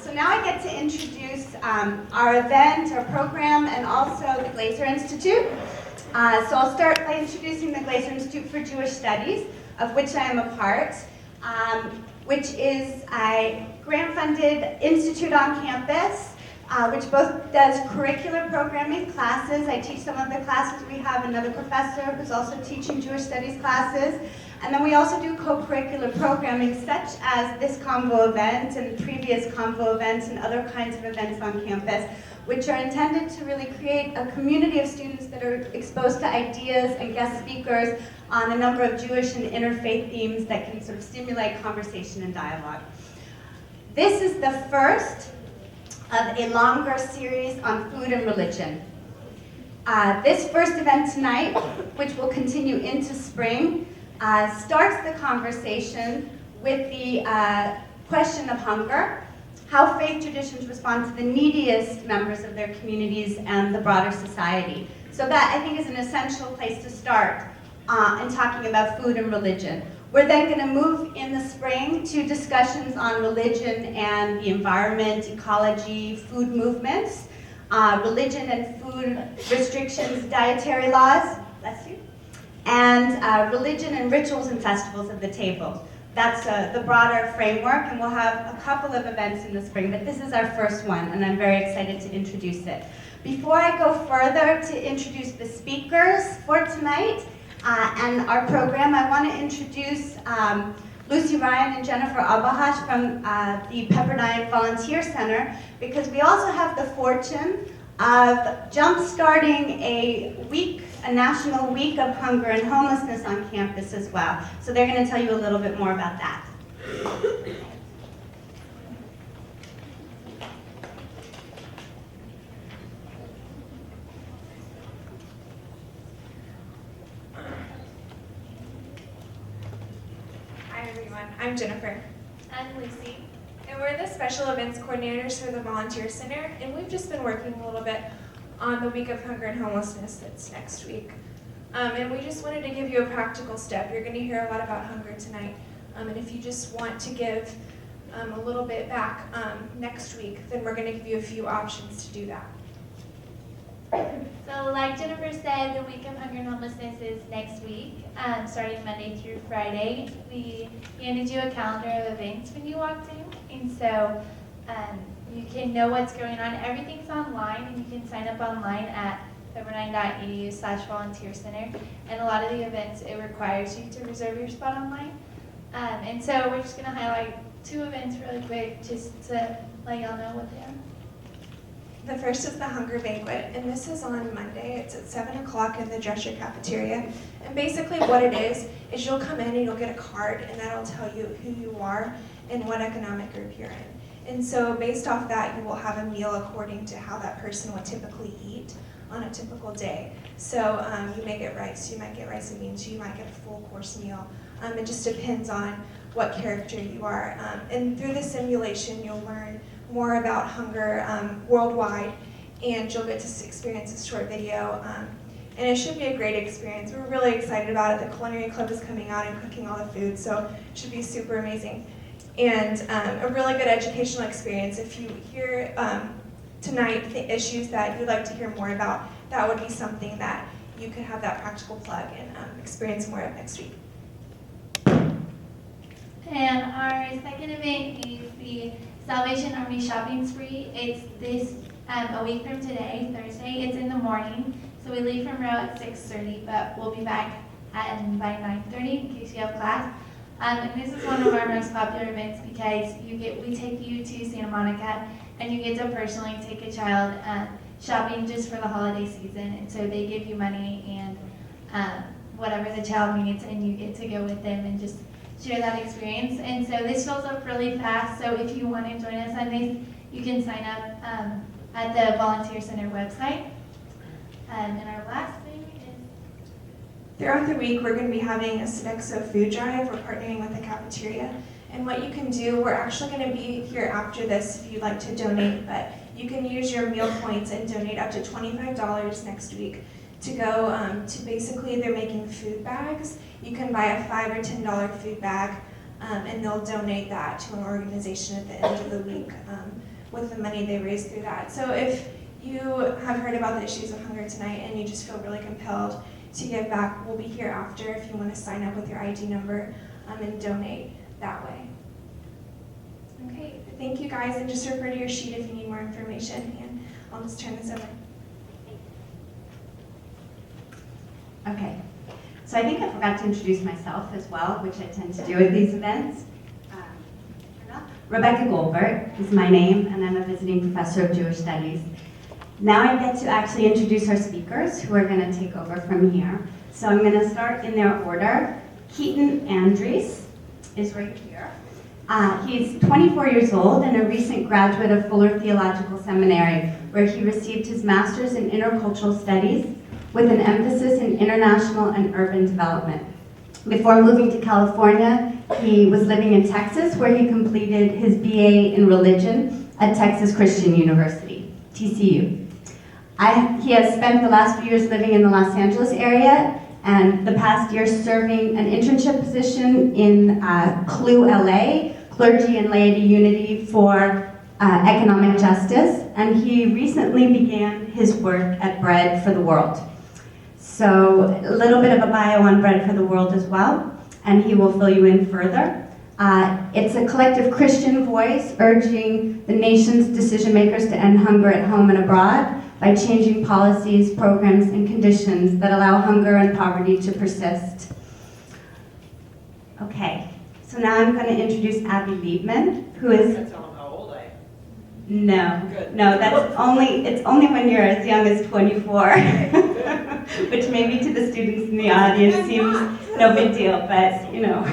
So now I get to introduce our event, our program, and also the Glazer Institute. So I'll start by introducing the Glazer Institute for Jewish Studies, of which I am a part, which is a grant-funded institute on campus, which both does curricular programming classes. I teach some of the classes. We have another professor who's also teaching Jewish Studies classes. And then we also do co-curricular programming, such as this Convo event and previous Convo events and other kinds of events on campus, which are intended to really create a community of students that are exposed to ideas and guest speakers on a number of Jewish and interfaith themes that can sort of stimulate conversation and dialogue. This is the first of a longer series on food and religion. This first event tonight, which will continue into spring, starts the conversation with the question of hunger, how faith traditions respond to the neediest members of their communities and the broader society. So that, I think, is an essential place to start in talking about food and religion. We're then going to move in the spring to discussions on religion and the environment, ecology, food movements, religion and food restrictions, dietary laws, bless you, and religion and rituals and festivals of the table. That's the broader framework, and we'll have a couple of events in the spring, but this is our first one, and I'm very excited to introduce it. Before I go further to introduce the speakers for tonight and our program, I want to introduce Lucy Ryan and Jennifer Abahash from the Pepperdine Volunteer Center, because we also have the fortune of jump-starting a national week of hunger and homelessness on campus as well. So they're going to tell you a little bit more about that. Hi everyone, I'm Jennifer. I'm Lucy. And we're the special events coordinators for the Volunteer Center, and we've just been working a little bit on the Week of Hunger and Homelessness that's next week. And we just wanted to give you a practical step. You're going to hear a lot about hunger tonight, and if you just want to give a little bit back next week, then we're going to give you a few options to do that. So like Jennifer said, the Week of Hunger and Homelessness is next week, starting Monday through Friday. We handed you a calendar of events when you walked in, and so you can know what's going on. Everything's online, and you can sign up online at pepperdine.edu/volunteer center. And a lot of the events, it requires you to reserve your spot online. And so we're just going to highlight two events really quick just to let y'all know what they are. The first is the Hunger Banquet, and this is on Monday. It's at 7 o'clock in the Drescher Cafeteria. And basically what it is you'll come in and you'll get a card, and that'll tell you who you are and what economic group you're in. And so based off that, you will have a meal according to how that person would typically eat on a typical day. So you may get rice, you might get rice and beans, you might get a full course meal. It just depends on what character you are. And through the simulation, you'll learn more about hunger worldwide, and you'll get to experience a short video. And it should be a great experience. We're really excited about it. The Culinary Club is coming out and cooking all the food, so it should be super amazing. And a really good educational experience. If you hear tonight the issues that you'd like to hear more about, that would be something that you could have that practical plug and experience more of next week. And our second event is the Salvation Army Shopping Spree. It's this a week from today, Thursday. It's in the morning, so we leave from Row at 6:30, but we'll be back by 9:30 in case you have class. And this is one of our most popular events because we take you to Santa Monica, and you get to personally take a child shopping just for the holiday season. And so they give you money and whatever the child needs, and you get to go with them and just share that experience. And so this fills up really fast, so if you want to join us on this, you can sign up at the Volunteer Center website. And our last thing is... Throughout the week, we're going to be having a Sodexo food drive. We're partnering with the cafeteria. And what you can do, we're actually going to be here after this if you'd like to donate, but you can use your meal points and donate up to $25 next week to go to basically, they're making food bags. You can buy a $5 or $10 food bag, and they'll donate that to an organization at the end of the week. with the money they raise through that. So if you have heard about the issues of hunger tonight and you just feel really compelled to give back, we'll be here after if you want to sign up with your ID number and donate that way. Okay, thank you guys, and just refer to your sheet if you need more information, and I'll just turn this over. Okay, so I think I forgot to introduce myself as well, which I tend to do at these events. Rebecca Goldberg is my name, and I'm a visiting professor of Jewish Studies. Now I get to actually introduce our speakers, who are going to take over from here. So I'm going to start in their order. Keaton Andreas is right here. He's 24 years old and a recent graduate of Fuller Theological Seminary, where he received his master's in intercultural studies with an emphasis in international and urban development. Before moving to California, he was living in Texas, where he completed his BA in religion at Texas Christian University, TCU. He has spent the last few years living in the Los Angeles area, and the past year serving an internship position in CLU LA, Clergy and Laity Unity for Economic Justice, and he recently began his work at Bread for the World. So a little bit of a bio on Bread for the World as well, and he will fill you in further. It's a collective Christian voice urging the nation's decision makers to end hunger at home and abroad by changing policies, programs, and conditions that allow hunger and poverty to persist. Okay, so now I'm going to introduce Abby Leibman, who is... Can't tell them how old I am. No, Good. no, it's only when you're as young as 24, which maybe to the students in the audience seems no big deal, but you know.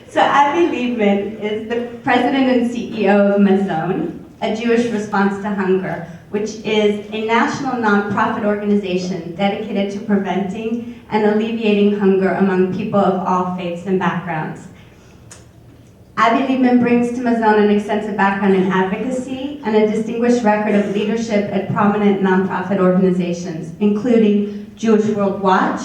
So Abby Leibman is the president and CEO of MAZON, a Jewish response to hunger, which is a national nonprofit organization dedicated to preventing and alleviating hunger among people of all faiths and backgrounds. Abby Leibman brings to MAZON an extensive background in advocacy and a distinguished record of leadership at prominent nonprofit organizations, including Jewish World Watch,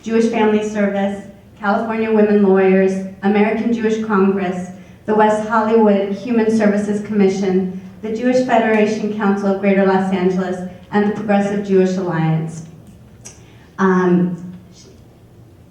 Jewish Family Service, California Women Lawyers, American Jewish Congress, the West Hollywood Human Services Commission, the Jewish Federation Council of Greater Los Angeles, and the Progressive Jewish Alliance.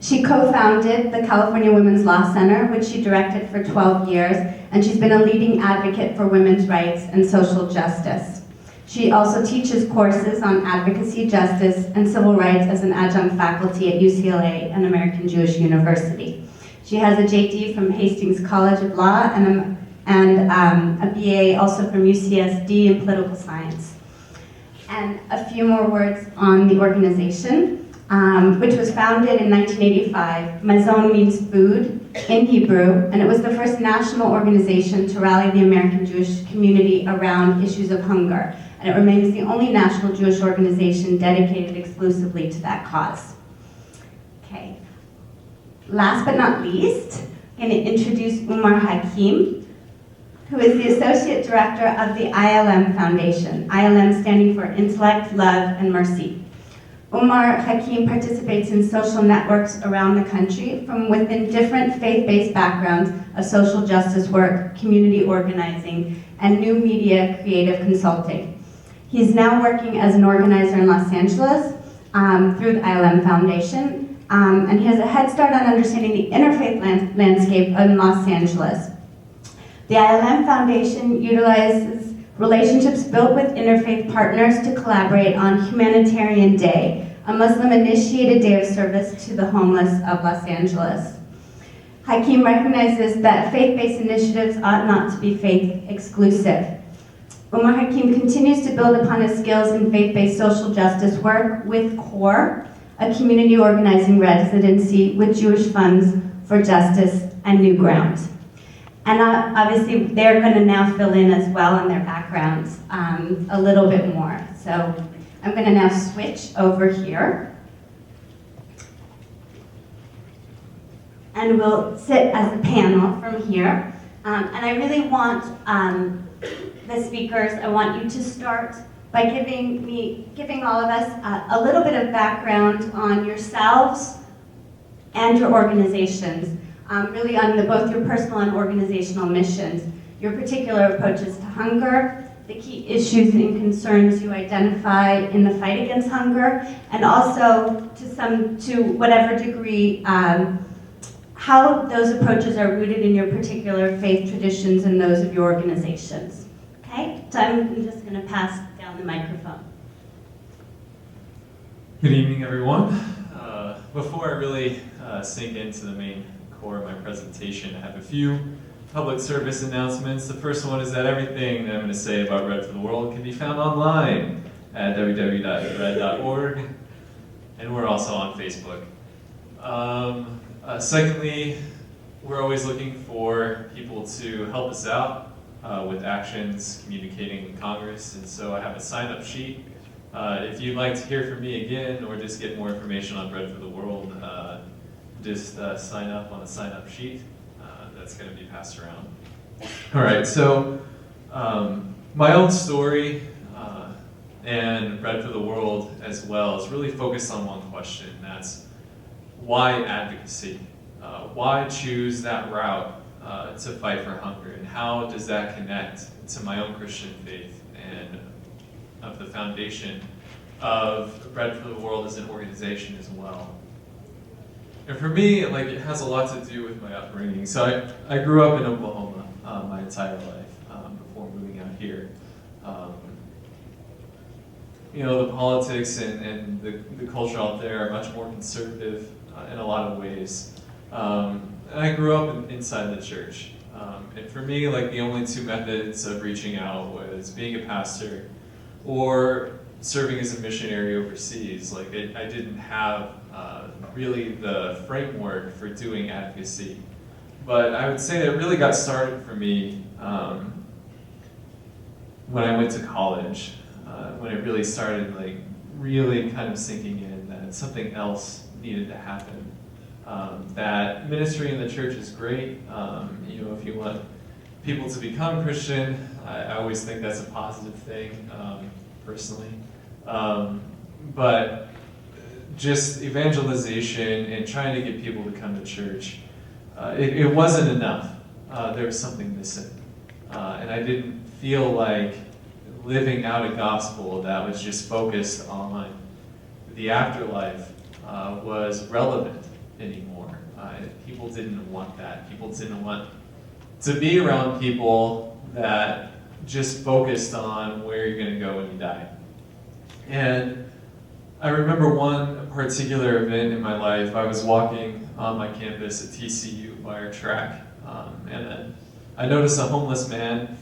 She co-founded the California Women's Law Center, which she directed for 12 years, and she's been a leading advocate for women's rights and social justice. She also teaches courses on advocacy, justice, and civil rights as an adjunct faculty at UCLA and American Jewish University. She has a JD from Hastings College of Law and a BA also from UCSD in political science. And a few more words on the organization, which was founded in 1985. MAZON means food in Hebrew, and it was the first national organization to rally the American Jewish community around issues of hunger. And it remains the only national Jewish organization dedicated exclusively to that cause. Okay. Last but not least, I'm going to introduce Umar Hakim, who is the Associate Director of the ILM Foundation, ILM standing for Intellect, Love, and Mercy. Umar Hakim participates in social networks around the country from within different faith-based backgrounds of social justice work, community organizing, and new media creative consulting. He's now working as an organizer in Los Angeles through the ILM Foundation, and he has a head start on understanding the interfaith landscape in Los Angeles. The ILM Foundation utilizes relationships built with interfaith partners to collaborate on Humanitarian Day, a Muslim-initiated day of service to the homeless of Los Angeles. Hakim recognizes that faith-based initiatives ought not to be faith-exclusive. Umar Hakim continues to build upon his skills in faith-based social justice work with CORE, a community organizing residency with Jewish Funds for Justice and New Ground. And obviously, they're going to now fill in as well on their backgrounds a little bit more. So I'm going to now switch over here. And we'll sit as a panel from here. And I really want the speakers, I want you to start by giving all of us a little bit of background on yourselves and your organizations. Really on both your personal and organizational missions. your particular approaches to hunger, the key issues and concerns you identify in the fight against hunger, and also to whatever degree, how those approaches are rooted in your particular faith traditions and those of your organizations. Okay, so I'm just going to pass down the microphone. Good evening, everyone. Before I really sink into the main core of my presentation, I have a few public service announcements. The first one is that everything that I'm going to say about Bread for the World can be found online at www.bread.org, and we're also on Facebook. Secondly, we're always looking for people to help us out with actions, communicating with Congress, and so I have a sign-up sheet. If you'd like to hear from me again or just get more information on Bread for the World, just sign up on the sign-up sheet. That's going to be passed around. All right, so my own story and Bread for the World as well is really focused on one question. That's why advocacy? Why choose that route to fight for hunger? And how does that connect to my own Christian faith and of the foundation of Bread for the World as an organization as well? And for me, it has a lot to do with my upbringing. So I grew up in Oklahoma my entire life before moving out here. The politics and the culture out there are much more conservative in a lot of ways. And I grew up inside the church. And for me, the only two methods of reaching out was being a pastor or serving as a missionary overseas. I didn't have really the framework for doing advocacy. But I would say that it really got started for me when I went to college, when it really started really kind of sinking in that something else needed to happen. That ministry in the church is great. If you want people to become Christian, I always think that's a positive thing, personally. But just evangelization and trying to get people to come to church, it wasn't enough. There was something missing. And I didn't feel like living out a gospel that was just focused on the afterlife was relevant anymore. People didn't want that. People didn't want to be around people that just focused on where you're going to go when you die. And I remember one particular event in my life. I was walking on my campus at TCU by our track, and then I noticed a homeless man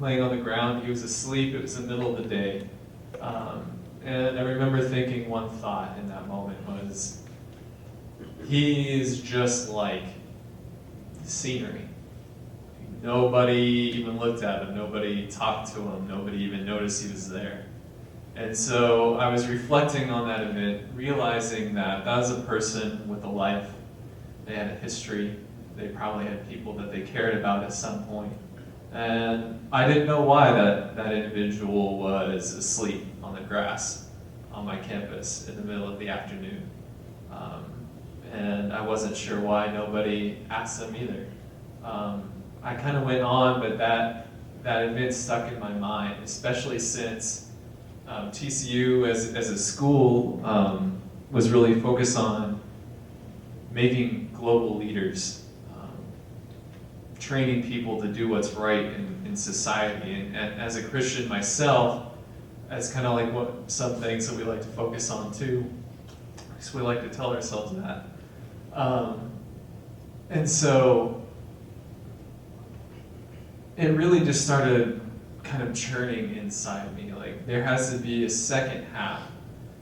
laying on the ground. He was asleep. It was the middle of the day. And I remember thinking one thought in that moment was, he is just like the scenery. Nobody even looked at him. Nobody talked to him. Nobody even noticed he was there. And so I was reflecting on that event, realizing that that was a person with a life. They had a history. They probably had people that they cared about at some point. And I didn't know why that individual was asleep on the grass on my campus in the middle of the afternoon. And I wasn't sure why nobody asked them either. I kind of went on, but that event stuck in my mind, especially since TCU as a school was really focused on making global leaders, training people to do what's right in society. And as a Christian myself, that's kind of like what some things that we like to focus on too. So we like to tell ourselves that. And so it really just started kind of churning inside me. There has to be a second half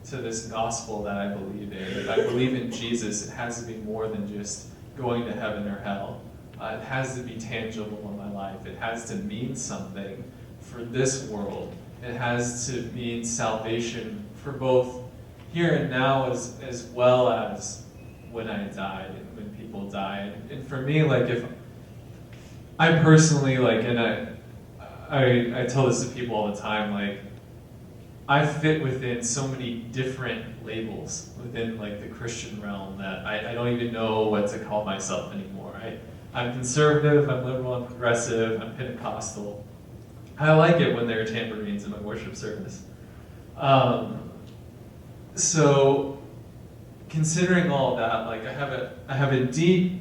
to this gospel that I believe in. If I believe in Jesus, it has to be more than just going to heaven or hell. It has to be tangible in my life. It has to mean something for this world. It has to mean salvation for both here and now as well as when I died and when people died. And for me, if I personally, and I tell this to people all the time, I fit within so many different labels within the Christian realm that I don't even know what to call myself anymore. I'm conservative, I'm liberal, I'm progressive, I'm Pentecostal. I like it when there are tambourines in my worship service. So, considering all of that, like I have a deep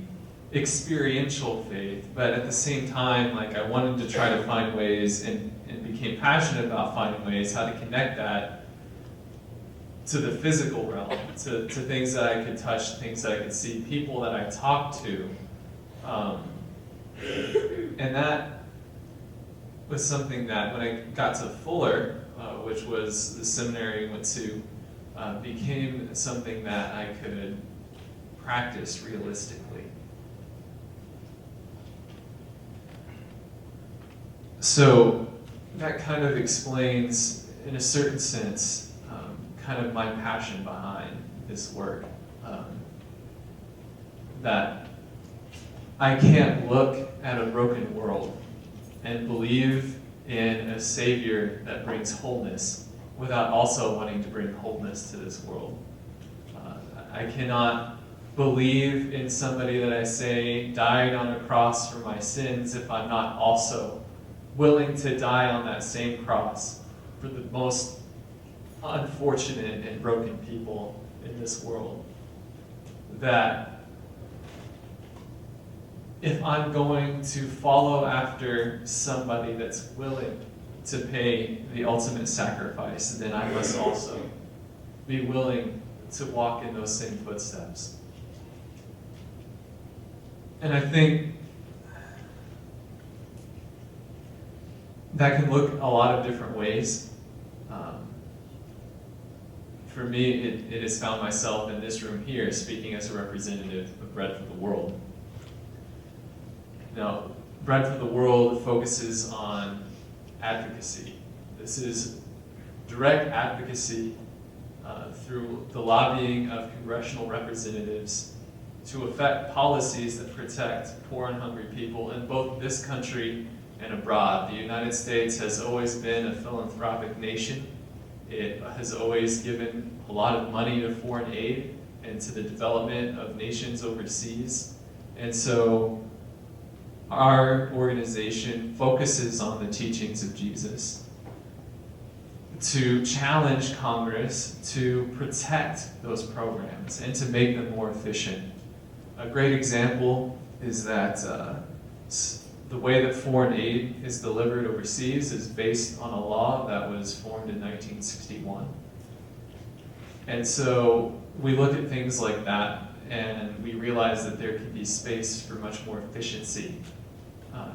experiential faith, but at the same time, like I wanted to try to find ways and became passionate about finding ways how to connect that to the physical realm, to things that I could touch, things that I could see, people that I talked to. And that was something that when I got to Fuller, which was the seminary I went to, became something that I could practice realistically. So that kind of explains, in a certain sense, kind of my passion behind this work. That I can't look at a broken world and believe in a Savior that brings wholeness without also wanting to bring wholeness to this world. I cannot believe in somebody that I say died on a cross for my sins if I'm not also willing to die on that same cross for the most unfortunate and broken people in this world. That if I'm going to follow after somebody that's willing to pay the ultimate sacrifice, then I must also be willing to walk in those same footsteps. And I think that can look a lot of different ways. For me, it has found myself in this room here speaking as a representative of Bread for the World. Now, Bread for the World focuses on advocacy. This is direct advocacy through the lobbying of congressional representatives to affect policies that protect poor and hungry people in both this country and abroad. The United States has always been a philanthropic nation. It has always given a lot of money to foreign aid and to the development of nations overseas. And so our organization focuses on the teachings of Jesus to challenge Congress to protect those programs and to make them more efficient. A great example is that the way that foreign aid is delivered overseas is based on a law that was formed in 1961. And so we look at things like that and we realize that there can be space for much more efficiency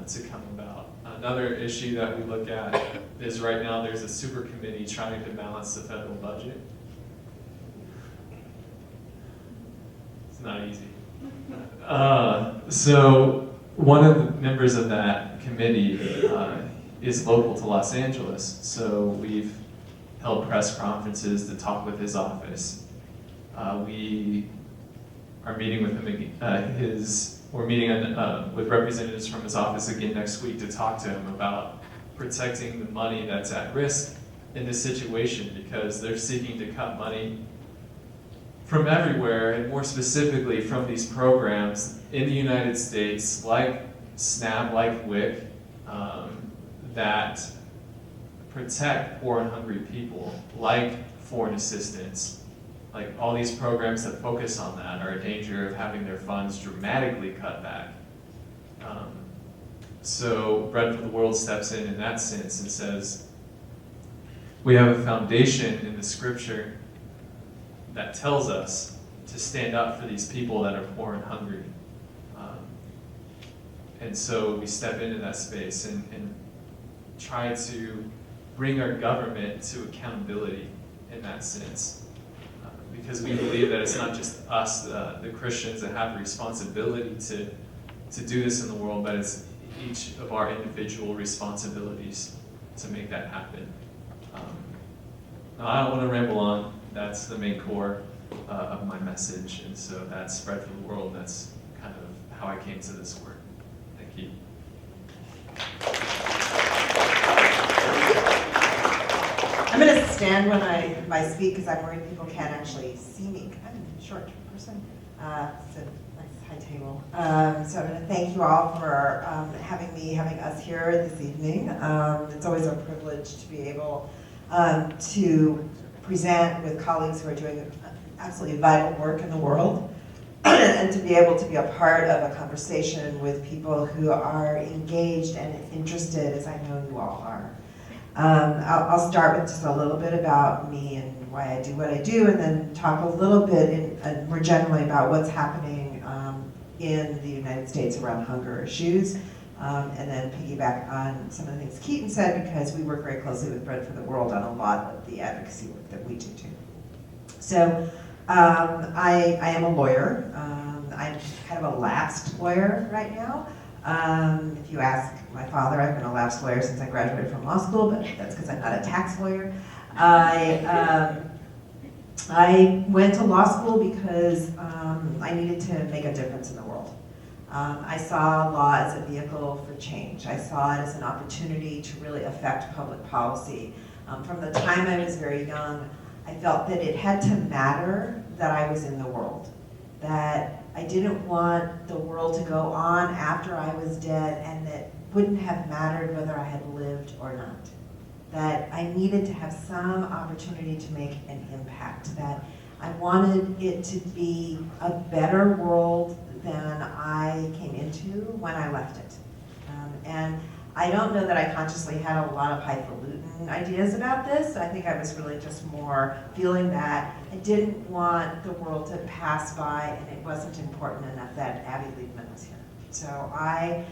to come about. Another issue that we look at is right now there's a super committee trying to balance the federal budget. It's not easy. So one of the members of that committee is local to Los Angeles, so we've held press conferences to talk with his office. We are meeting with him, we're meeting with representatives from his office again next week to talk to him about protecting the money that's at risk in this situation, because they're seeking to cut money from everywhere, and more specifically from these programs in the United States, like SNAP, like WIC, that protect poor and hungry people, like foreign assistance. Like all these programs that focus on that are in danger of having their funds dramatically cut back. So Bread for the World steps in that sense and says, we have a foundation in the scripture that tells us to stand up for these people that are poor and hungry. And so we step into that space and try to bring our government to accountability in that sense. Because we believe that it's not just us, the Christians, that have a responsibility to do this in the world, but it's each of our individual responsibilities to make that happen. Now, I don't want to ramble on. That's the main core of my message, and so that's Bread for the World. That's kind of how I came to this work. Thank you. I'm going to stand when I speak because I'm worried people can't actually see me. I'm a short person. It's a nice my table. So I'm going to thank you all for having us here this evening. It's always a privilege to be able to present with colleagues who are doing absolutely vital work in the world, and to be able to be a part of a conversation with people who are engaged and interested, as I know you all are. I'll start with just a little bit about me and why I do what I do, and then talk a little bit more generally about what's happening in the United States around hunger issues, and then piggyback on some of the things Keaton said, because we work very closely with Bread for the World on a lot of the advocacy work that we do too. So I am a lawyer. I'm kind of a lapsed lawyer right now. If you ask my father, I've been a lapsed lawyer since I graduated from law school, but that's because I'm not a tax lawyer. I went to law school because I needed to make a difference in the world. I saw law as a vehicle for change. I saw it as an opportunity to really affect public policy. From the time I was very young, I felt that it had to matter that I was in the world, that I didn't want the world to go on after I was dead, and that wouldn't have mattered whether I had lived or not. That I needed to have some opportunity to make an impact, that I wanted it to be a better world than I came into when I left it. And I don't know that I consciously had a lot of highfalutin ideas about this. I think I was really just more feeling that I didn't want the world to pass by, and it wasn't important enough that Abby Leibman was here. So I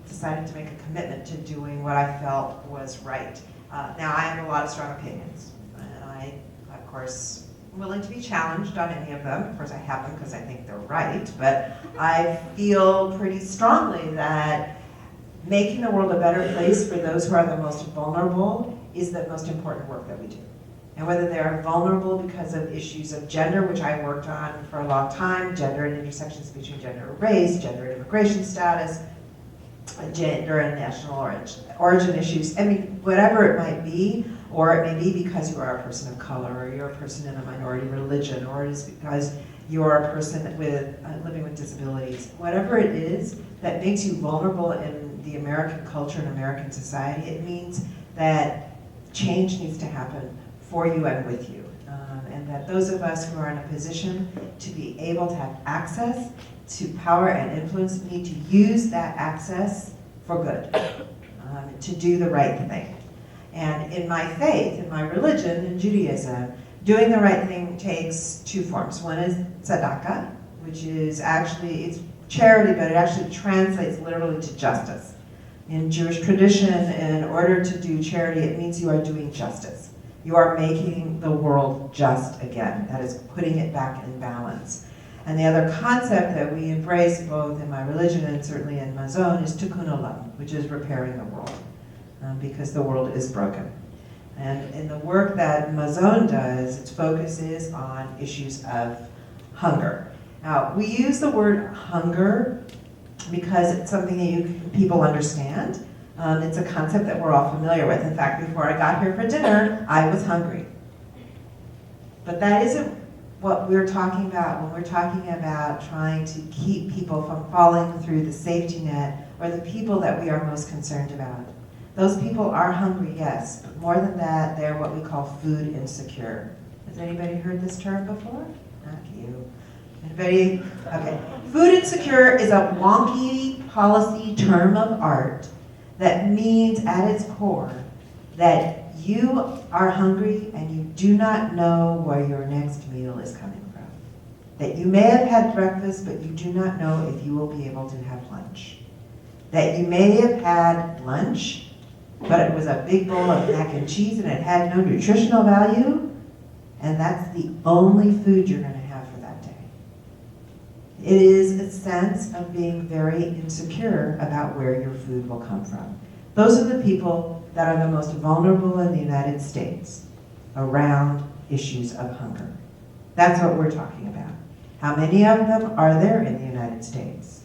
decided to make a commitment to doing what I felt was right. Now, I have a lot of strong opinions, and I, of course, am willing to be challenged on any of them. Of course, I have them because I think they're right, but I feel pretty strongly that making the world a better place for those who are the most vulnerable is the most important work that we do. And whether they're vulnerable because of issues of gender, which I worked on for a long time, gender and intersections between gender and race, gender and immigration status, gender and national origin issues, I mean, whatever it might be, or it may be because you are a person of color, or you're a person in a minority religion, or it is because you're a person with living with disabilities. Whatever it is that makes you vulnerable in the American culture and American society, it means that change needs to happen for you and with you. And that those of us who are in a position to be able to have access to power and influence need to use that access for good, to do the right thing. And in my faith, in my religion, in Judaism, doing the right thing takes two forms. One is tzedakah, which is actually, it's charity, but it actually translates literally to justice. In Jewish tradition, in order to do charity, it means you are doing justice. You are making the world just again. That is putting it back in balance. And the other concept that we embrace both in my religion and certainly in MAZON is tikkun olam, which is repairing the world, because the world is broken. And in the work that MAZON does, its focus is on issues of hunger. Now, we use the word hunger because it's something that people understand. It's a concept that we're all familiar with. In fact, before I got here for dinner, I was hungry. But that isn't what we're talking about when we're talking about trying to keep people from falling through the safety net, or the people that we are most concerned about. Those people are hungry, yes, but more than that, they're what we call food insecure. Has anybody heard this term before? Not you. Anybody? Okay. Food insecure is a wonky policy term of art that means at its core that you are hungry and you do not know where your next meal is coming from. That you may have had breakfast, but you do not know if you will be able to have lunch. That you may have had lunch, but it was a big bowl of mac and cheese and it had no nutritional value, and that's the only food you're going to have for that day. It is a sense of being very insecure about where your food will come from. Those are the people that are the most vulnerable in the United States around issues of hunger. That's what we're talking about. How many of them are there in the United States?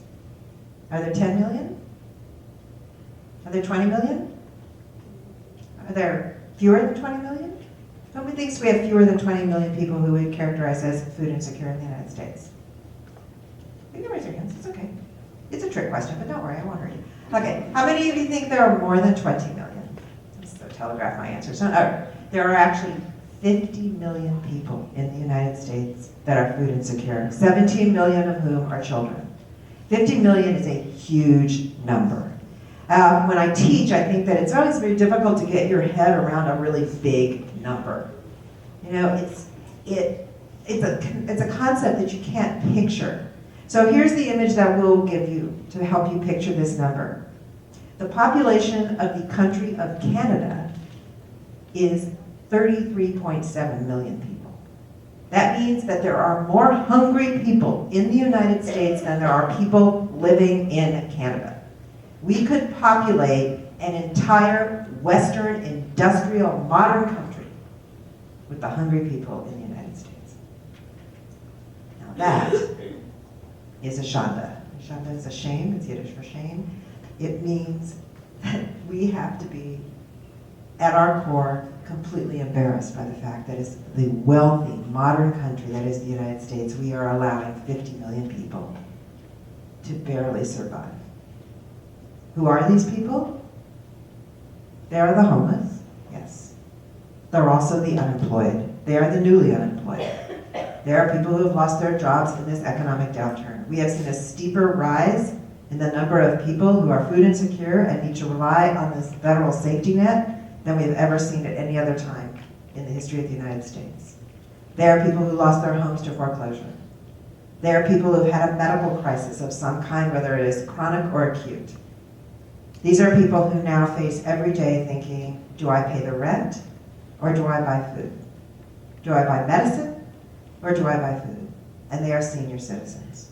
Are there 10 million? Are there 20 million? Are there fewer than 20 million? Nobody thinks we have fewer than 20 million people who we characterize as food insecure in the United States. You can raise your hands, it's okay. It's a trick question, but don't worry, I won't hurt you. Okay, how many of you think there are more than 20 million? Just to telegraph my answer. So, there are actually 50 million people in the United States that are food insecure, 17 million of whom are children. 50 million is a huge number. When I teach, I think that it's always very difficult to get your head around a really big number. You know, it's a concept that you can't picture. So here's the image that we'll give you to help you picture this number. The population of the country of Canada is 33.7 million people. That means that there are more hungry people in the United States than there are people living in Canada. We could populate an entire Western industrial modern country with the hungry people in the United States. Now that is a shanda. Shanda is a shame, it's Yiddish for shame. It means that we have to be, at our core, completely embarrassed by the fact that as the wealthy, modern country that is the United States, we are allowing 50 million people to barely survive. Who are these people? They are the homeless, yes. They're also the unemployed. They are the newly unemployed. There are people who have lost their jobs in this economic downturn. We have seen a steeper rise in the number of people who are food insecure and need to rely on this federal safety net than we've ever seen at any other time in the history of the United States. There are people who lost their homes to foreclosure. There are people who've had a medical crisis of some kind, whether it is chronic or acute. These are people who now face every day thinking, do I pay the rent or do I buy food? Do I buy medicine or do I buy food? And they are senior citizens.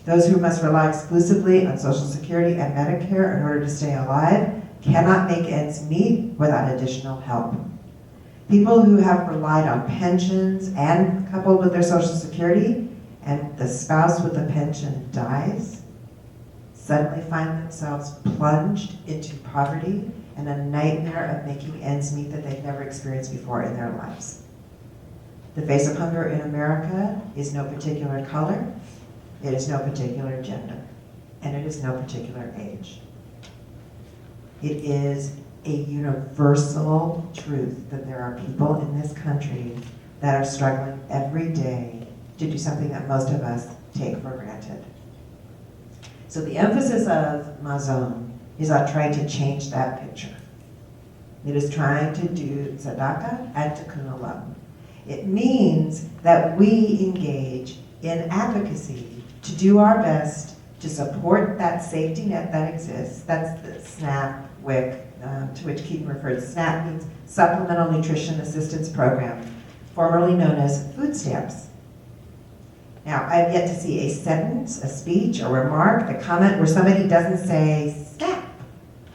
Those who must rely exclusively on Social Security and Medicare in order to stay alive cannot make ends meet without additional help. People who have relied on pensions and coupled with their Social Security, and the spouse with the pension dies, suddenly find themselves plunged into poverty and a nightmare of making ends meet that they've never experienced before in their lives. The face of hunger in America is no particular color, it is no particular gender, and it is no particular age. It is a universal truth that there are people in this country that are struggling every day to do something that most of us take for granted. So the emphasis of MAZON is on trying to change that picture. It is trying to do tzedakah and tikkun olam. It means that we engage in advocacy to do our best to support that safety net that exists. That's the SNAP, WIC, to which Keaton referred. SNAP means Supplemental Nutrition Assistance Program, formerly known as food stamps. Now, I've yet to see a sentence, a speech, a remark, a comment where somebody doesn't say SNAP,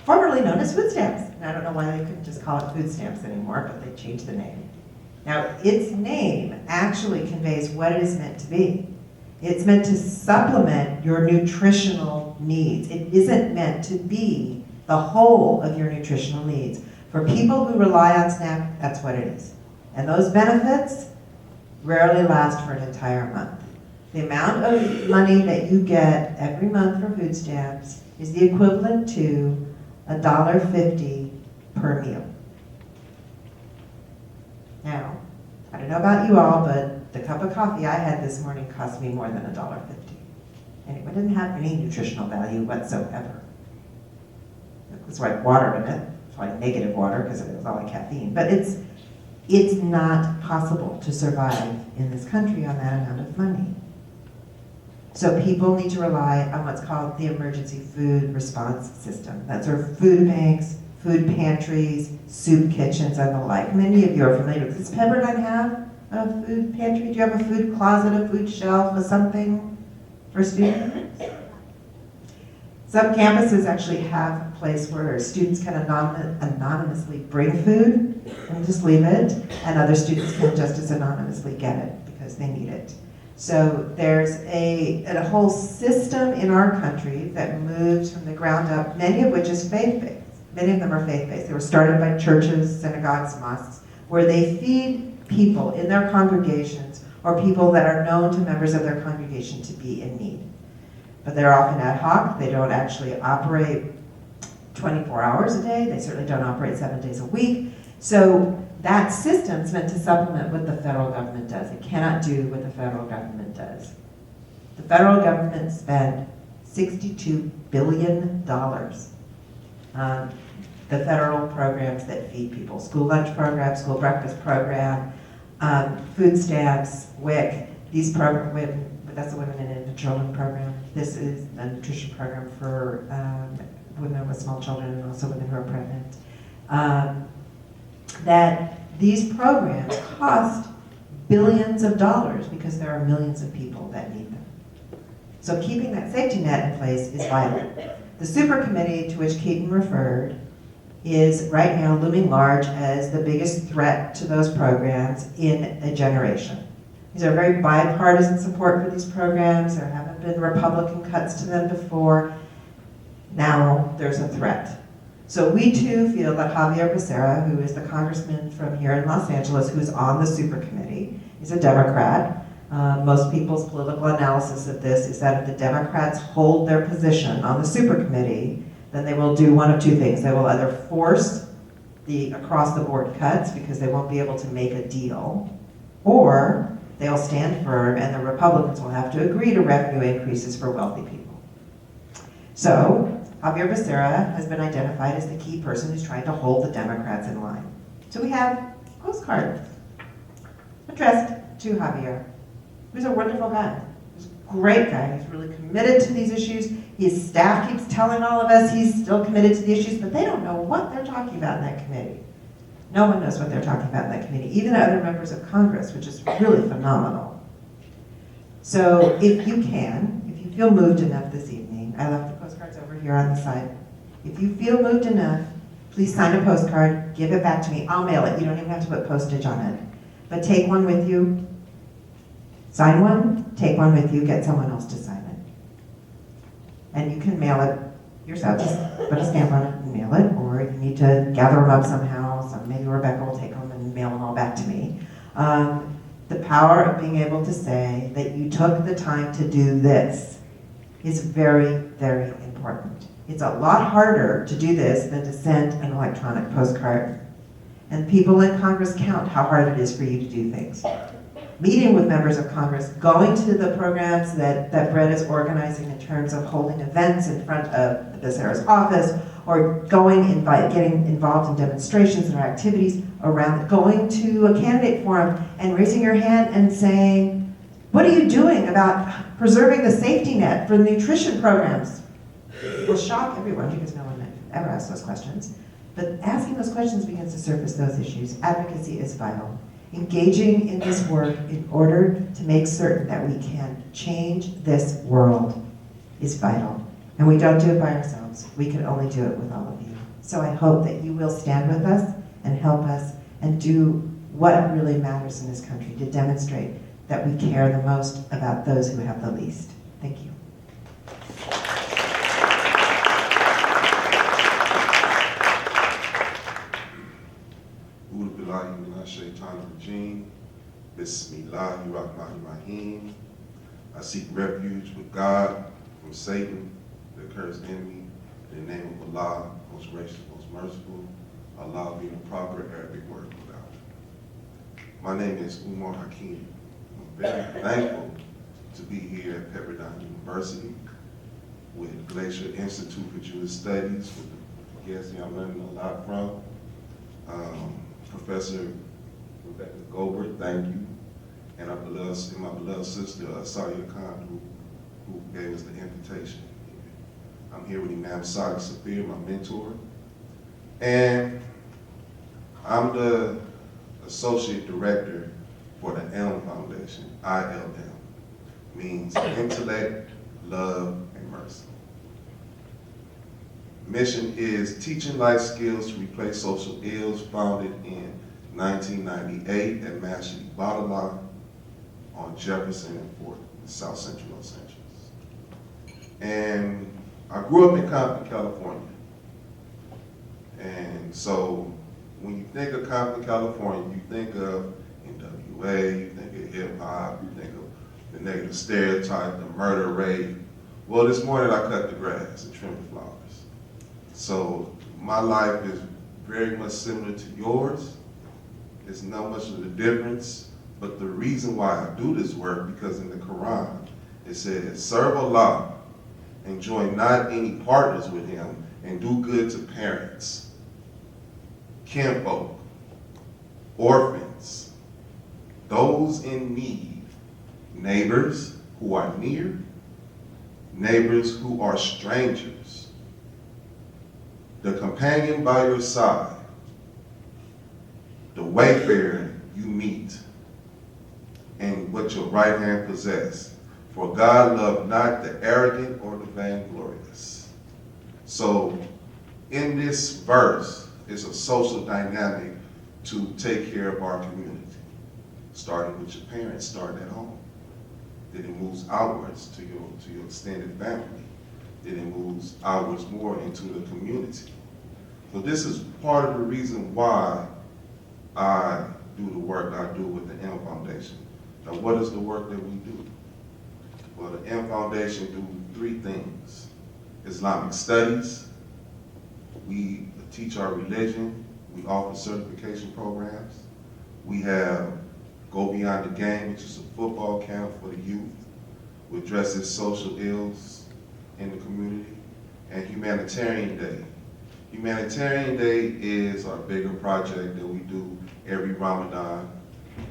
formerly known as food stamps. And I don't know why they couldn't just call it food stamps anymore, but they changed the name. Now, its name actually conveys what it is meant to be. It's meant to supplement your nutritional needs. It isn't meant to be the whole of your nutritional needs. For people who rely on SNAP, that's what it is. And those benefits rarely last for an entire month. The amount of money that you get every month for food stamps is the equivalent to $1.50 per meal. Now, I don't know about you all, but the cup of coffee I had this morning cost me more than $1.50. And it didn't have any nutritional value whatsoever. It was like water in it. It's like negative water because it was all like caffeine. But it's not possible to survive in this country on that amount of money. So people need to rely on what's called the emergency food response system. That's our food banks, food pantries, soup kitchens, and the like. Many of you are familiar with this. Does Pepperdine have a food pantry? Do you have a food closet, a food shelf, or something for students? Some campuses actually have a place where students can anonymously bring food and just leave it, and other students can just as anonymously get it because they need it. So there's a whole system in our country that moves from the ground up, many of which is faith-based. Many of them are faith-based. They were started by churches, synagogues, mosques, where they feed people in their congregations or people that are known to members of their congregation to be in need. But they're often ad hoc. They don't actually operate 24 hours a day. They certainly don't operate 7 days a week. So that system's meant to supplement what the federal government does. It cannot do what the federal government does. The federal government spent $62 billion on the federal programs that feed people. School lunch program, school breakfast program, food stamps, WIC, these programs, that's the Women and Children program. This is a nutrition program for women with small children and also women who are pregnant. That these programs cost billions of dollars because there are millions of people that need them. So keeping that safety net in place is vital. The super committee to which Keaton referred is right now looming large as the biggest threat to those programs in a generation. These are very bipartisan support for these programs. There haven't been Republican cuts to them before. Now there's a threat. So we too feel that Javier Becerra, who is the congressman from here in Los Angeles, who is on the super committee, he's a Democrat. Most people's political analysis of this is that if the Democrats hold their position on the super committee, then they will do one of two things. They will either force the across-the-board cuts because they won't be able to make a deal, or they'll stand firm and the Republicans will have to agree to revenue increases for wealthy people. So Javier Becerra has been identified as the key person who's trying to hold the Democrats in line. So we have postcards addressed to Javier, who's a wonderful guy. He's a great guy. He's really committed to these issues. His staff keeps telling all of us he's still committed to the issues, but they don't know what they're talking about in that committee. No one knows what they're talking about in that committee, even other members of Congress, which is really phenomenal. So if you feel moved enough this evening, I left the postcards over here on the side. If you feel moved enough, please sign a postcard, give it back to me. I'll mail it. You don't even have to put postage on it. But take one with you. Sign one, take one with you, get someone else to sign it. And you can mail it yourself. Just put a stamp on it and mail it, or if you need to gather them up somehow, so maybe Rebecca will take them and mail them all back to me. The power of being able to say that you took the time to do this is very, very important. It's a lot harder to do this than to send an electronic postcard. And people in Congress count how hard it is for you to do things. Meeting with members of Congress, going to the programs that Bread is organizing in terms of holding events in front of the Becerra's office, or getting involved in demonstrations and activities around, going to a candidate forum and raising your hand and saying, what are you doing about preserving the safety net for the nutrition programs? It will shock everyone because no one ever asks those questions. But asking those questions begins to surface those issues. Advocacy is vital. Engaging in this work in order to make certain that we can change this world is vital. And we don't do it by ourselves. We can only do it with all of you. So I hope that you will stand with us and help us and do what really matters in this country to demonstrate that we care the most about those who have the least. Thank you. Bismillahirrahmanirrahim. I seek refuge with God from Satan, the cursed enemy, in the name of Allah, most gracious, most merciful, Allah being a proper Arabic word for God. My name is Umar Hakim. I'm very thankful to be here at Pepperdine University with Glazer Institute for Jewish Studies, with the guests I'm learning a lot from. Professor Rebecca Goldberg, thank you. And my beloved sister, Sadia Khan, who gave us the invitation. I'm here with Imam Sadiq Safir, my mentor. And I'm the Associate Director for the ILM Foundation, ILM. Means Intellect, Love, and Mercy. Mission is teaching life skills to replace social ills, founded in 1998 at Masjid Badallah on Jefferson and 4th in South Central Los Angeles. And I grew up in Compton, California. And so when you think of Compton, California, you think of NWA, you think of hip hop, you think of the negative stereotype, the murder rate. Well, this morning I cut the grass and trimmed the flowers. So my life is very much similar to yours. It's not much of a difference, but the reason why I do this work, because in the Quran, it says, serve Allah and join not any partners with him, and do good to parents, kinfolk, orphans, those in need, neighbors who are near, neighbors who are strangers, the companion by your side, the wayfarer you meet, and what your right hand possess. For God loved not the arrogant or the vainglorious. So in this verse, it's a social dynamic to take care of our community. Starting with your parents, starting at home. Then it moves outwards to your extended family. Then it moves outwards more into the community. So this is part of the reason why I do the work I do with the M Foundation. Now, what is the work that we do? Well, the M Foundation do 3 things. Islamic studies, we teach our religion, we offer certification programs, we have Go Beyond the Game, which is a football camp for the youth, which addresses social ills in the community, and Humanitarian Day. Humanitarian Day is our bigger project that we do every Ramadan,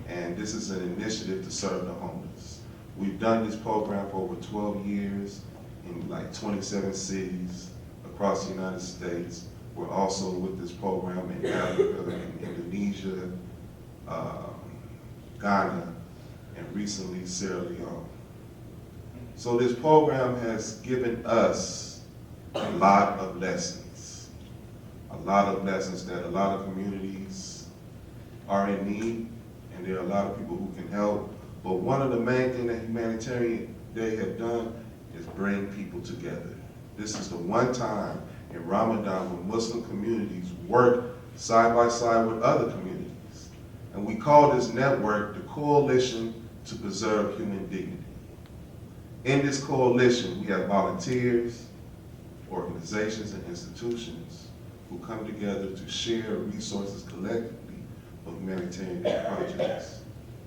and this is an initiative to serve the homeless. We've done this program for over 12 years in like 27 cities across the United States. We're also with this program in Africa, in Indonesia, Ghana, and recently Sierra Leone. So this program has given us a lot of lessons that a lot of communities are in need, and there are a lot of people who can help. But one of the main things that Humanitarian Day have done is bring people together. This is the one time in Ramadan when Muslim communities work side by side with other communities. And we call this network the Coalition to Preserve Human Dignity. In this coalition, we have volunteers, organizations, and institutions who come together to share resources collectively for humanitarian projects.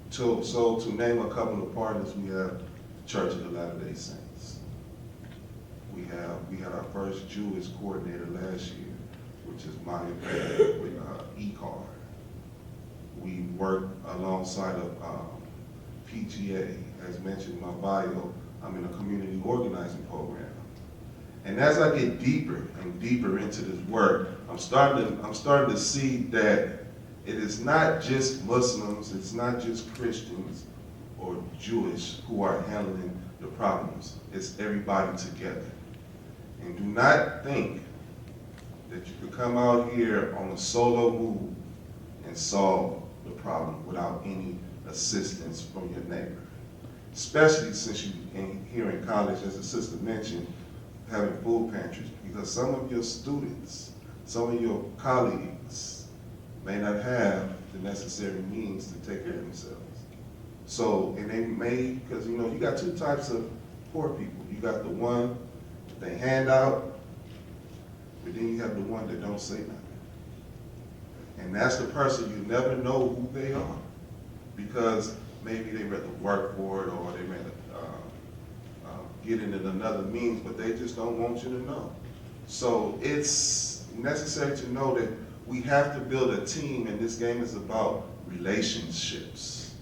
So to name a couple of partners, we have the Church of the Latter-day Saints. We had our first Jewish coordinator last year, which is Maya with E-Card. We work alongside of PGA. As mentioned in my bio, I'm in a community organizing program. And as I get deeper and deeper into this work, I'm starting to see that it is not just Muslims, it's not just Christians or Jewish who are handling the problems. It's everybody together. And do not think that you could come out here on a solo move and solve the problem without any assistance from your neighbor. Especially since here in college, as the sister mentioned, having food pantries, because some of your students, some of your colleagues may not have the necessary means to take care of themselves. So, and they may, because you got 2 types of poor people. You got the one that they hand out, but then you have the one that don't say nothing. And that's the person you never know who they are, because maybe they rather work for it or they rather get into another means, but they just don't want you to know. So it's necessary to know that we have to build a team, and this game is about relationships,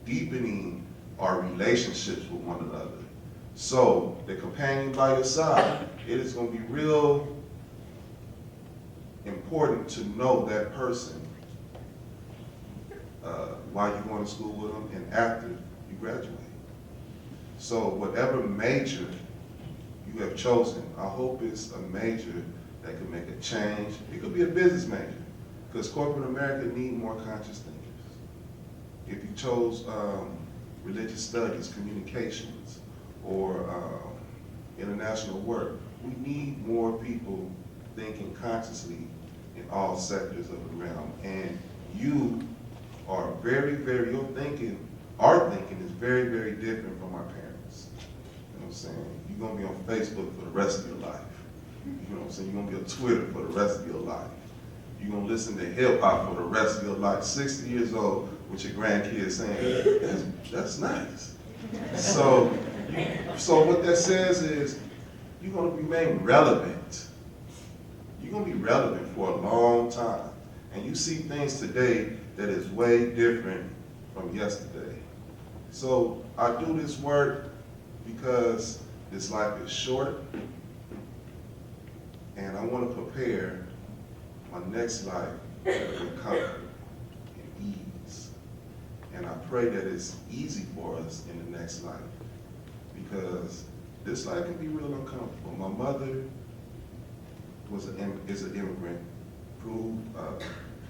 deepening our relationships with one another. So the companion by your side, it is going to be real important to know that person while you're going to school with them and after you graduate. So whatever major you have chosen, I hope it's a major that could make a change. It could be a business major, because corporate America needs more conscious thinkers. If you chose religious studies, communications, or international work, we need more people thinking consciously in all sectors of the realm. And you are very, very, our thinking is very, very different from our parents. You know what I'm saying? You're gonna be on Facebook for the rest of your life. You know what I'm saying? You're gonna be on Twitter for the rest of your life. You're gonna listen to hip hop for the rest of your life. 60 years old with your grandkids saying, that's nice. So what that says is, you're gonna remain relevant. You're gonna be relevant for a long time. And you see things today that is way different from yesterday. So I do this work because this life is short, and I want to prepare my next life with comfort and ease. And I pray that it's easy for us in the next life, because this life can be real uncomfortable. My mother is an immigrant,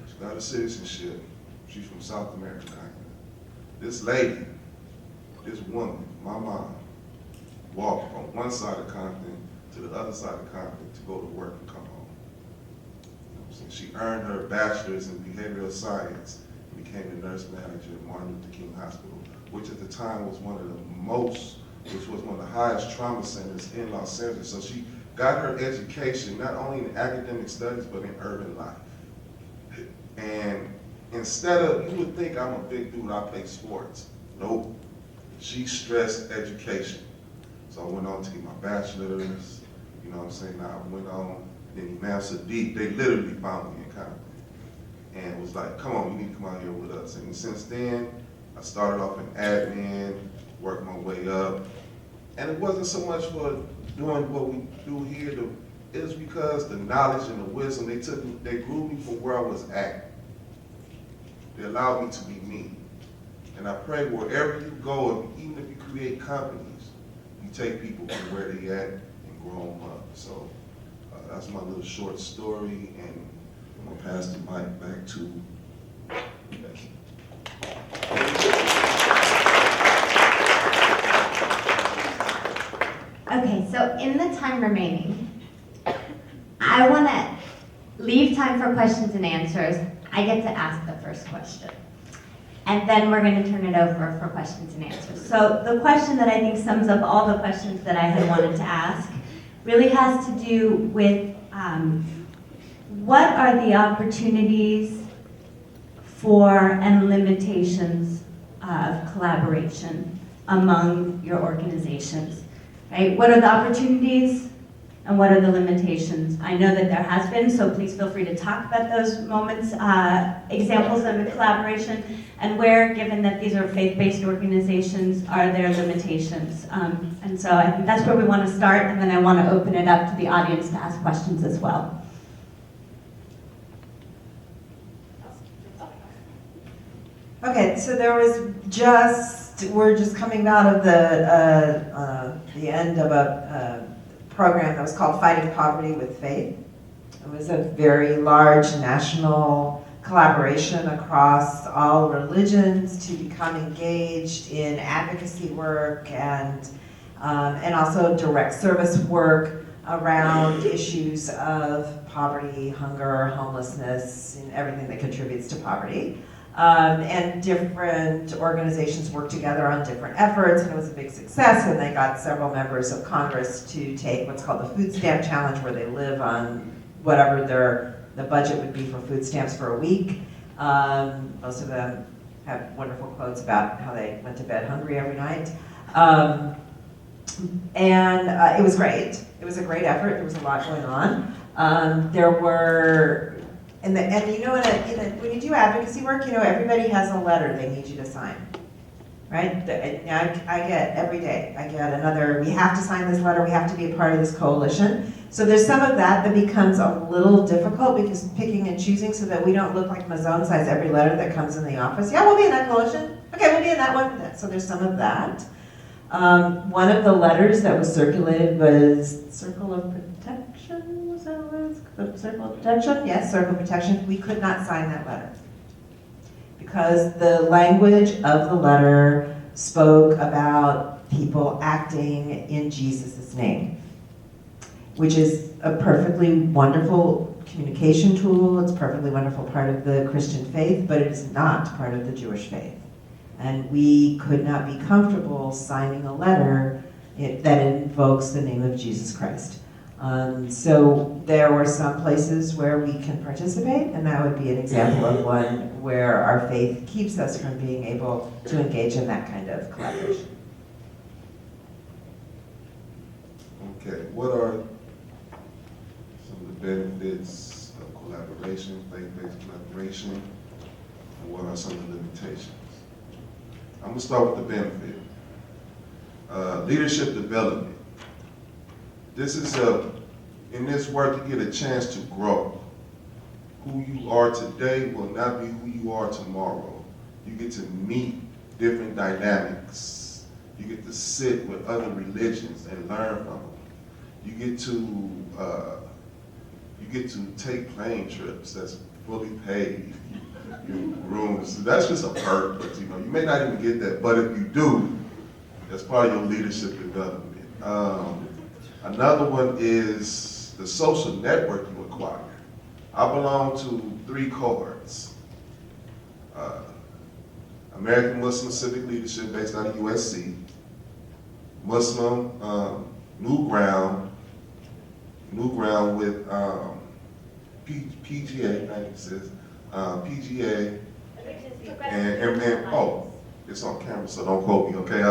she got a citizenship. She's from South America. This lady, this woman, my mom, walked from one side of the continent to the other side of the continent to go to work and come home. You know what I'm saying? She earned her bachelor's in behavioral science and became the nurse manager at Martin Luther King Hospital, which at the time was one of the highest trauma centers in Los Angeles. So she got her education not only in academic studies, but in urban life. And instead of, you would think I'm a big dude, I play sports. Nope. She stressed education. So I went on to get my bachelor's, you know what I'm saying? Now I went on, then Imam Sadiq, they literally found me in Compton. And was like, come on, you need to come out here with us. And since then, I started off in admin, worked my way up. And it wasn't so much for doing what we do here, it was because the knowledge and the wisdom, they grew me from where I was at. They allowed me to be me. And I pray wherever you go, even if you create companies, you take people from where they at and grow them up. So that's my little short story, and I'm gonna pass the mic back to Becky. Okay, so in the time remaining, I want to leave time for questions and answers. I get to ask the first question. And then we're going to turn it over for questions and answers. So the question that I think sums up all the questions that I had wanted to ask really has to do with what are the opportunities for and limitations of collaboration among your organizations, right? What are the opportunities and what are the limitations? I know that there has been, so please feel free to talk about those moments, examples of the collaboration, and where, given that these are faith-based organizations, are there limitations? And so I think that's where we want to start, and then I want to open it up to the audience to ask questions as well. Okay, so we're just coming out of the end of a program that was called Fighting Poverty with Faith. It was a very large national collaboration across all religions to become engaged in advocacy work and also direct service work around issues of poverty, hunger, homelessness, and everything that contributes to poverty. And different organizations worked together on different efforts, and it was a big success, and they got several members of Congress to take what's called the Food Stamp Challenge, where they live on whatever the budget would be for food stamps for a week. Most of them have wonderful quotes about how they went to bed hungry every night. It was great. It was a great effort. There was a lot going on. There were And you know, when you do advocacy work, you know, everybody has a letter they need you to sign, right? I get every day, I get another, we have to sign this letter, we have to be a part of this coalition. So there's some of that becomes a little difficult because picking and choosing so that we don't look like MAZON signs every letter that comes in the office. Yeah, we'll be in that coalition. Okay, we'll be in that one. So there's some of that. One of the letters that was circulated was Circle of Protection, was that what it was? The Circle of Protection? Yes, Circle of Protection. We could not sign that letter because the language of the letter spoke about people acting in Jesus' name, which is a perfectly wonderful communication tool. It's a perfectly wonderful part of the Christian faith, but it is not part of the Jewish faith. And we could not be comfortable signing a letter that invokes the name of Jesus Christ. So there were some places where we can participate, and that would be an example of one where our faith keeps us from being able to engage in that kind of collaboration. Okay, what are some of the benefits of collaboration, faith-based collaboration, and what are some of the limitations? I'm gonna start with the benefit. Leadership development. This is in this work you get a chance to grow. Who you are today will not be who you are tomorrow. You get to meet different dynamics. You get to sit with other religions and learn from them. You get to take plane trips that's fully paid. Rooms. That's just a perk, but you may not even get that. But if you do, that's part of your leadership development. Another one is the social network you acquire. I belong to 3 cohorts. American Muslim Civic Leadership based out of USC, Muslim New Ground with PGA, I think it says, PGA, and it's on camera, so don't quote me, okay?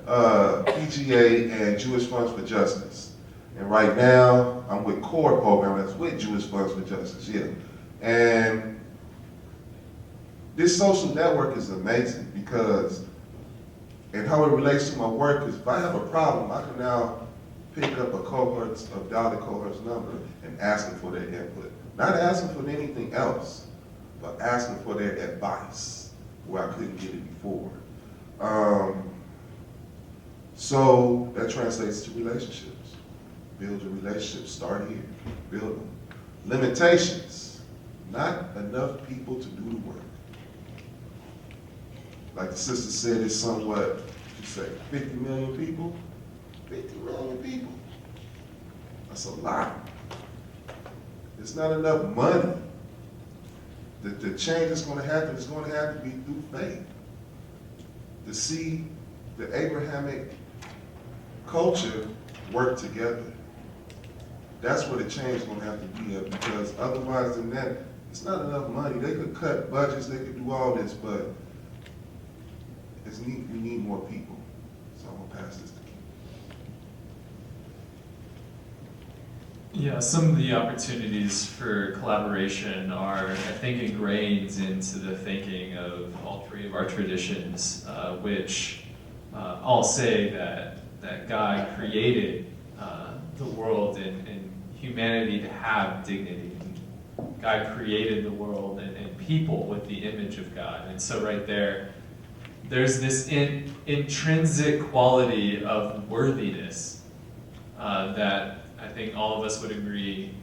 PGA and Jewish Funds for Justice. And right now, I'm with CORE program that's with Jewish Funds for Justice, yeah. And this social network is amazing because, and how it relates to my work is if I have a problem, I can now pick up a cohort's number and ask them for their input. Not asking for anything else, but asking for their advice where I couldn't get it before. So that translates to relationships. Build your relationships, start here, build them. Limitations, not enough people to do the work. Like the sister said, it's somewhat, she said, 50 million people? 50 million people. That's a lot. It's not enough money. The change that's going to happen is going to have to be through faith. To see the Abrahamic culture work together. That's where the change is going to have to be at, because otherwise than that, it's not enough money. They could cut budgets, they could do all this, but we need more people. So I'm going to pass this to Keaton. Yeah, some of the opportunities for collaboration are, I think, ingrained into the thinking of all 3 of our traditions, which all say that God created the world and humanity to have dignity. God created the world and people with the image of God. And so right there's this intrinsic quality of worthiness that I think all of us would agree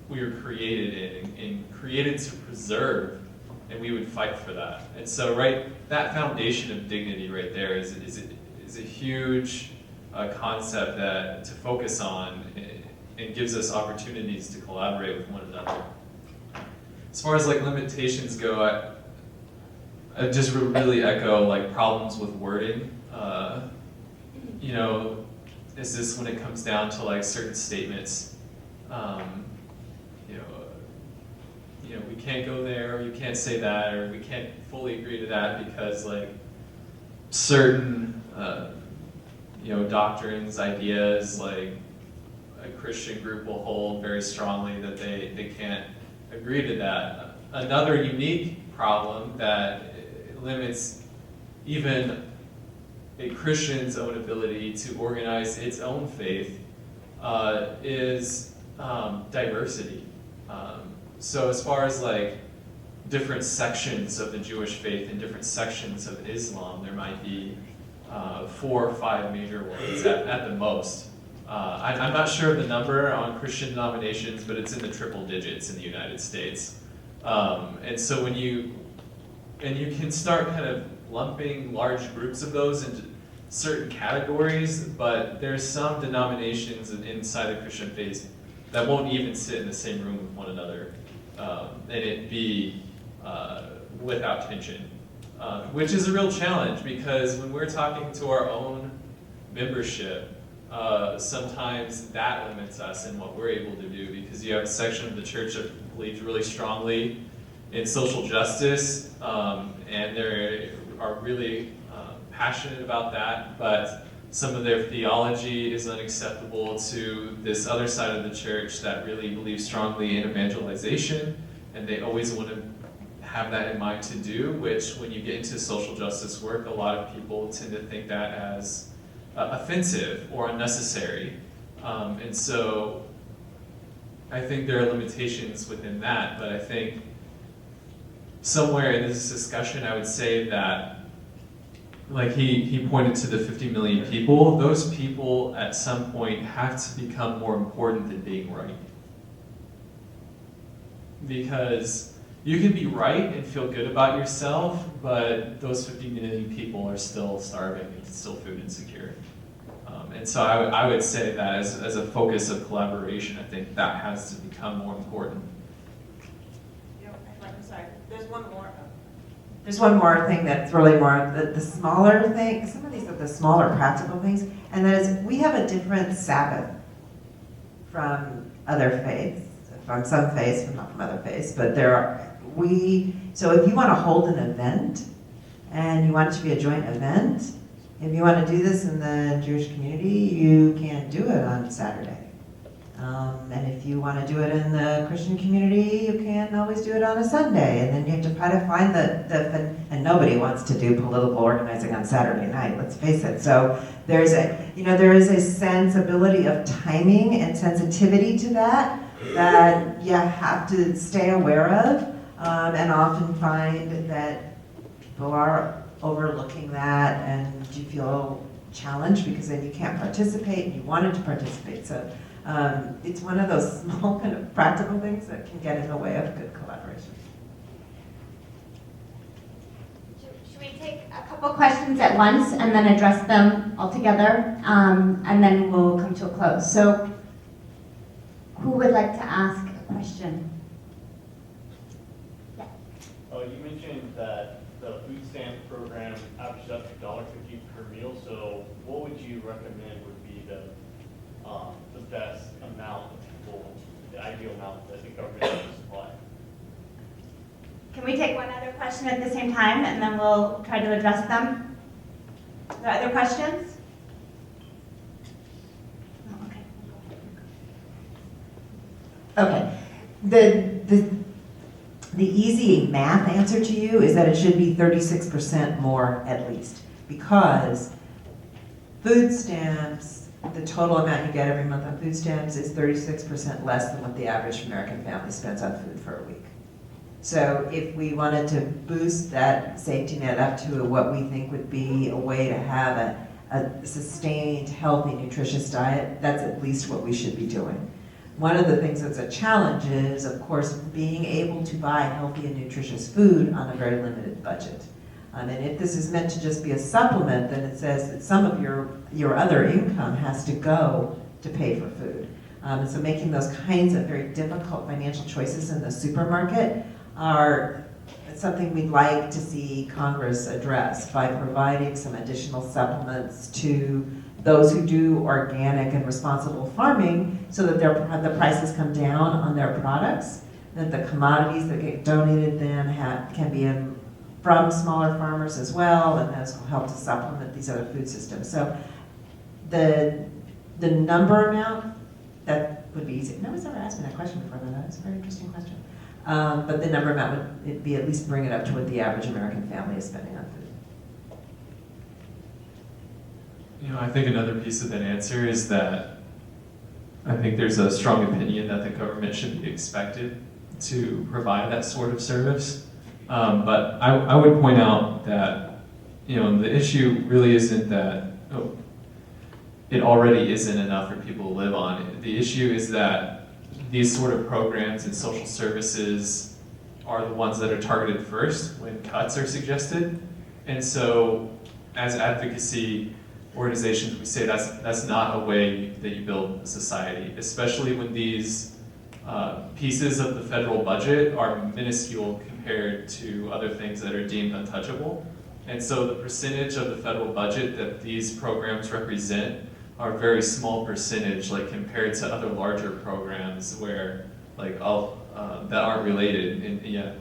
we were created in and created to preserve, and we would fight for that. And so that foundation of dignity right there is a huge concept that to focus on and gives us opportunities to collaborate with one another. As far as limitations go, I just really echo problems with wording. Is this when it comes down to certain statements? We can't go there, or you can't say that, or we can't fully agree to that because certain doctrines, ideas, a Christian group will hold very strongly that they can't agree to that. Another unique problem that limits even a Christian's own ability to organize its own faith is diversity. So as far as different sections of the Jewish faith and different sections of Islam, there might be 4 or 5 major ones at the most. I'm not sure of the number on Christian denominations, but it's in the triple digits in the United States. And so you can start kind of lumping large groups of those into certain categories, but there's some denominations inside the Christian faith that won't even sit in the same room with one another, and it be without tension, which is a real challenge because when we're talking to our own membership, sometimes that limits us in what we're able to do because you have a section of the church that believes really strongly in social justice, and they are really passionate about that, but some of their theology is unacceptable to this other side of the church that really believes strongly in evangelization, and they always want to have that in mind to do, which when you get into social justice work, a lot of people tend to think that as offensive or unnecessary. And so I think there are limitations within that, but I think somewhere in this discussion I would say that, like he pointed to the 50 million people, those people at some point have to become more important than being right. Because you can be right and feel good about yourself, but those 50 million people are still starving and still food insecure. And so I would say that as a focus of collaboration, I think that has to become more important. I'm sorry, there's one more. There's one more thing that's really more the smaller thing. Some of these are the smaller practical things, and that is we have a different Sabbath from other faiths, from some faiths, but not from other faiths. But so if you want to hold an event, and you want it to be a joint event, if you want to do this in the Jewish community, you can do it on Saturday. And if you want to do it in the Christian community, you can always do it on a Sunday. And then you have to try to find and nobody wants to do political organizing on Saturday night, let's face it. So there is a sensibility of timing and sensitivity to that you have to stay aware of, and often find that people are overlooking that and you feel challenged because then you can't participate and you wanted to participate. So it's one of those small kind of practical things that can get in the way of good collaboration. Should we take a couple questions at once and then address them all together, and then we'll come to a close. So who would like to ask a question? Yeah. You mentioned that the food stamp program averages up to $1.50 per meal, so what would you recommend would be the best amount of people, the ideal amount that the government should supply? Can we take one other question at the same time and then we'll try to address them? Are there other questions? No, okay. Okay. The easy math answer to you is that it should be 36% more at least, because food stamps, the total amount you get every month on food stamps is 36% less than what the average American family spends on food for a week. So if we wanted to boost that safety net up to what we think would be a way to have a sustained, healthy, nutritious diet, that's at least what we should be doing. One of the things that's a challenge is, of course, being able to buy healthy and nutritious food on a very limited budget. And if this is meant to just be a supplement, then it says that some of your other income has to go to pay for food. And so making those kinds of very difficult financial choices in the supermarket are something we'd like to see Congress address by providing some additional supplements to those who do organic and responsible farming so that the prices come down on their products, that the commodities that get donated then can be from smaller farmers as well, and those will help to supplement these other food systems. So the number amount, that would be easy. Nobody's ever asked me that question before, though. That's a very interesting question. But the number amount would be at least bring it up to what the average American family is spending on food. I think another piece of that answer is that I think there's a strong opinion that the government should be expected to provide that sort of service. But I would point out that, the issue really isn't that, it already isn't enough for people to live on. The issue is that these sort of programs and social services are the ones that are targeted first when cuts are suggested. And so, as advocacy, organizations, we say that's not a way that you build a society, especially when these pieces of the federal budget are minuscule compared to other things that are deemed untouchable. And so the percentage of the federal budget that these programs represent are a very small percentage, like compared to other larger programs where, like, that aren't related in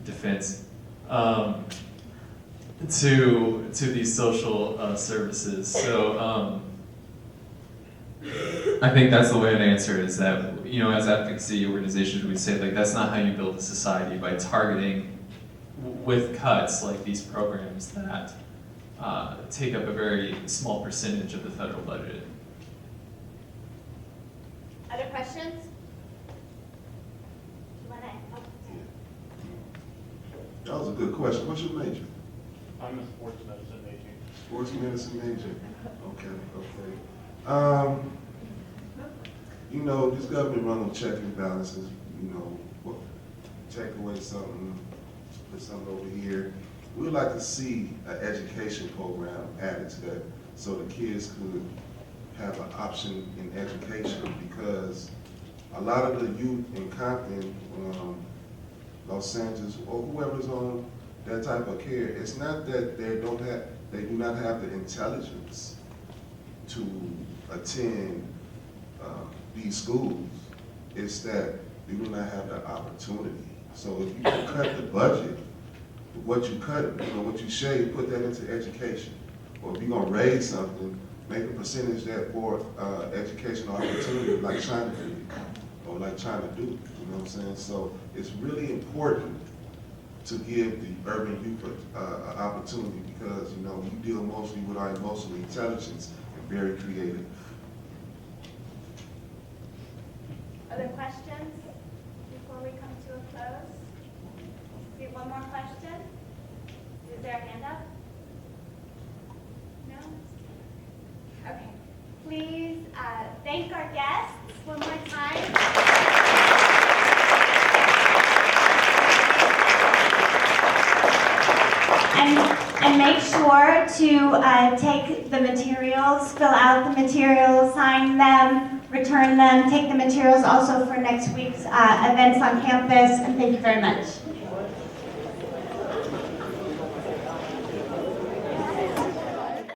defense to these social services. So I think that's the way to answer it, is that, you know, as advocacy organizations, we say, like, that's not how you build a society, by targeting with cuts like these programs that take up a very small percentage of the federal budget. Other questions? That was a good question. What's your major? I'm a sports medicine major. Sports medicine major. Okay. You know, this government run on check and balances. You know, take away something, put something over here. We'd like to see an education program added to that, so the kids could have an option in education, because a lot of the youth in Compton, Los Angeles, or whoever's on that type of care, it's not that they do not have the intelligence to attend these schools. It's that they do not have the opportunity. So if you can cut the budget, what you cut, you know, what you shave, put that into education. Or if you're gonna raise something, make a percentage that for educational opportunity, like China did, or like China do. You know what I'm saying? So it's really important to give the urban youth an opportunity, because, you know, we deal mostly with our emotional intelligence and very creative. Other questions before we come to a close? See, one more question? Is there a hand up? No? Okay. Please thank our guests one more time. And make sure to take the materials, fill out the materials, sign them, return them, take the materials also for next week's events on campus, and thank you very much.